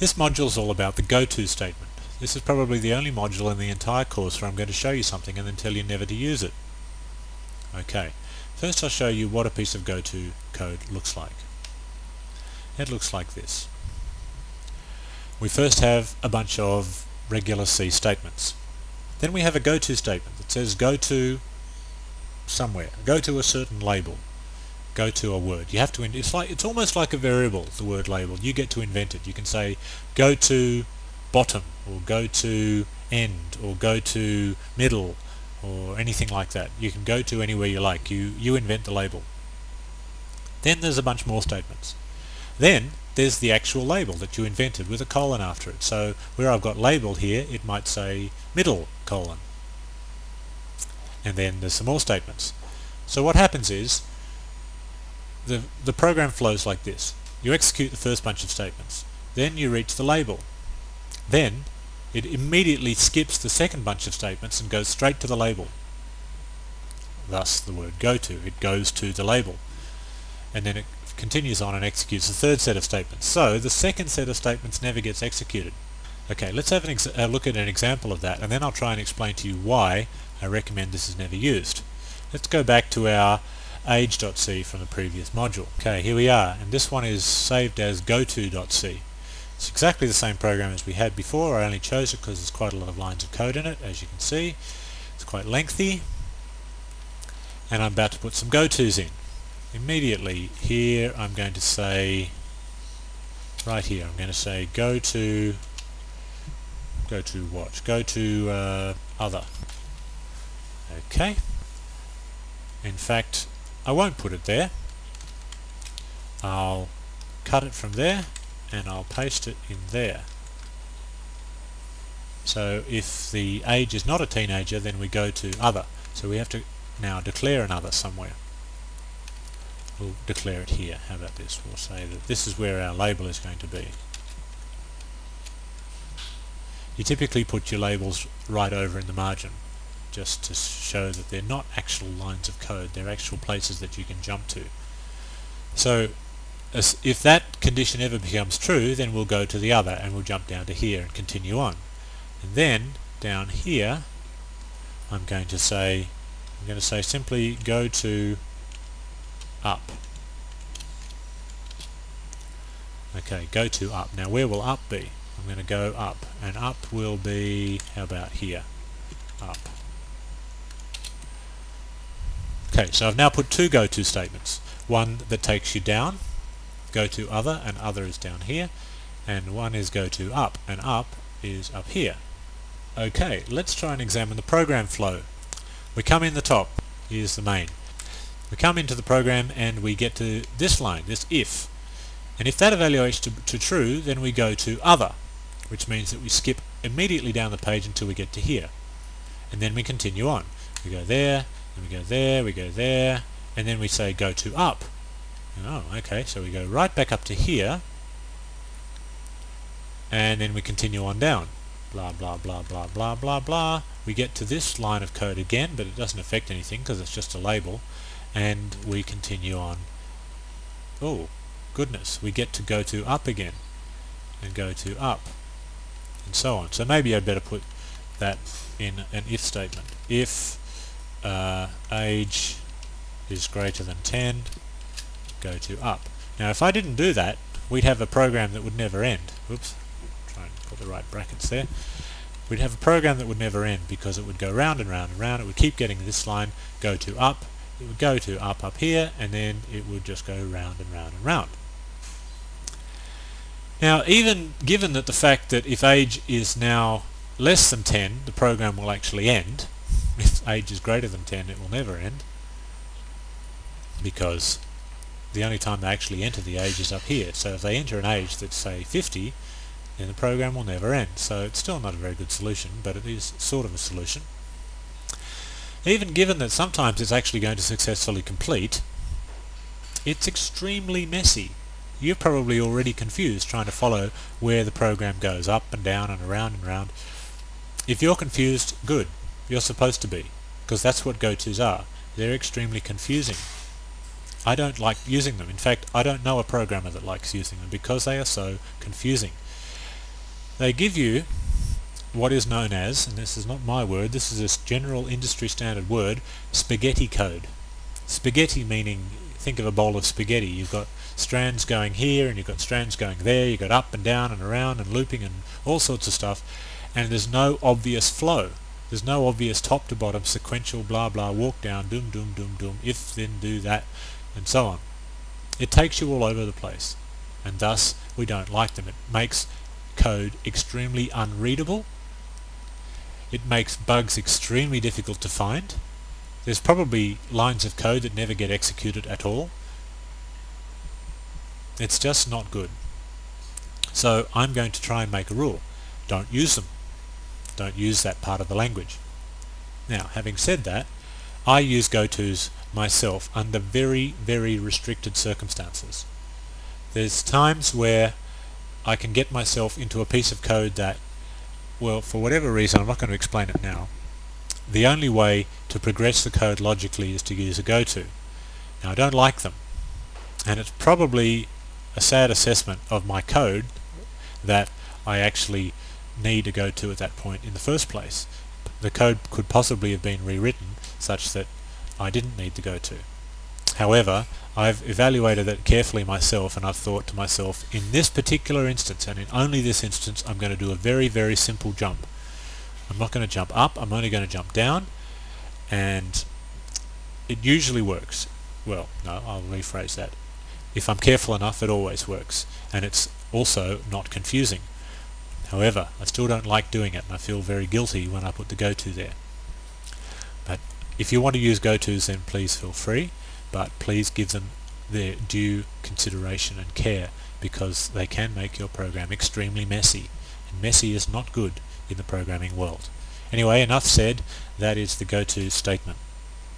This module is all about the goto statement. This is probably the only module in the entire course where I'm going to show you something and then tell you never to use it. Okay, first I'll show you what a piece of goto code looks like. It looks like this. We first have a bunch of regular C statements. Then we have a goto statement that says go to somewhere, go to a certain label, go to a word. You have to, it's almost like a variable, the word label. You get to invent it. You can say go to bottom, or go to end, or go to middle, or anything like that. You can go to anywhere you like. You invent the label. Then there's a bunch more statements. Then there's the actual label that you invented with a colon after it. So where I've got label here, it might say middle colon. And then there's some more statements. So what happens is the program flows like this. You execute the first bunch of statements. Then you reach the label. Then it immediately skips the second bunch of statements and goes straight to the label. Thus the word go to. It goes to the label. And then it continues on and executes the third set of statements. So the second set of statements never gets executed. Okay, let's have a look at an example of that, and then I'll try and explain to you why I recommend this is never used. Let's go back to our age.c from the previous module. Okay, here we are, and this one is saved as goto.c. It's exactly the same program as we had before. I only chose it because there's quite a lot of lines of code in it, as you can see. It's quite lengthy, and I'm about to put some gotos in. Immediately here I'm going to say, right here, I'm going to say go to what? Go to other. Okay. In fact, I won't put it there. I'll cut it from there and I'll paste it in there. So if the age is not a teenager, then we go to other. So we have to now declare an other somewhere. We'll declare it here. How about this? We'll say that this is where our label is going to be. You typically put your labels right over in the margin, just to show that they're not actual lines of code, they're actual places that you can jump to. So if that condition ever becomes true, then we'll go to the other and we'll jump down to here and continue on. And then down here I'm going to say simply go to up. Okay, go to up. Now where will up be? I'm going to go up, and up will be, how about here? Up. Okay, so I've now put two go-to statements. One that takes you down, go to other, and other is down here, and one is go to up, and up is up here. Okay, let's try and examine the program flow. We come in the top, here's the main. We come into the program and we get to this line, this if. And if that evaluates to true, then we go to other, which means that we skip immediately down the page until we get to here. And then we continue on. We go there, and we go there, we go there, and then we say go to up. Oh, okay, so we go right back up to here, and then we continue on down. Blah, blah, blah, blah, blah, blah, blah. We get to this line of code again, but it doesn't affect anything because it's just a label. And we continue on. Oh, goodness, we get to go to up again, and go to up, and so on. So maybe I'd better put that in an if statement. If age is greater than 10, go to up. Now if I didn't do that, we'd have a program that would never end. Oops, try and put the right brackets there. We'd have a program that would never end because it would go round and round and round. It would keep getting this line, go to up, it would go to up here, and then it would just go round and round and round. Now, even given that the fact that if age is now less than 10, the program will actually end. If age is greater than 10, it will never end, because the only time they actually enter the age is up here. So if they enter an age that's, say, 50, then the program will never end. So it's still not a very good solution, but it is sort of a solution. Even given that sometimes it's actually going to successfully complete, it's extremely messy. You're probably already confused trying to follow where the program goes, up and down and around and around. If you're confused, good. You're supposed to be, because that's what gotos are. They're extremely confusing. I don't like using them. In fact, I don't know a programmer that likes using them because they are so confusing. They give you what is known as, and this is not my word, this is a general industry standard word, spaghetti code. Spaghetti meaning, think of a bowl of spaghetti. You've got strands going here and you've got strands going there, you've got up and down and around and looping and all sorts of stuff, and there's no obvious flow. There's no obvious top to bottom sequential blah blah walk down, doom doom doom doom, if then do that, and so on. It takes you all over the place, and thus we don't like them. It makes code extremely unreadable. It makes bugs extremely difficult to find. There's probably lines of code that never get executed at all. It's just not good. So I'm going to try and make a rule. Don't use them. Don't use that part of the language. Now, having said that, I use GoTos myself under very, very restricted circumstances. There's times where I can get myself into a piece of code that, well, for whatever reason, I'm not going to explain it now, the only way to progress the code logically is to use a GoTo. Now, I don't like them, and it's probably a sad assessment of my code that I actually need a GoTo at that point in the first place. The code could possibly have been rewritten such that I didn't need the GoTo. However, I've evaluated it carefully myself, and I've thought to myself, in this particular instance, and in only this instance, I'm going to do a very, very simple jump. I'm not going to jump up, I'm only going to jump down, and it usually works. Well, no, I'll rephrase that. If I'm careful enough, it always works, and it's also not confusing. However, I still don't like doing it, and I feel very guilty when I put the GoTo there. But if you want to use GoTos, then please feel free, but please give them their due consideration and care, because they can make your program extremely messy, and messy is not good in the programming world. Anyway, enough said. That is the GoTo statement.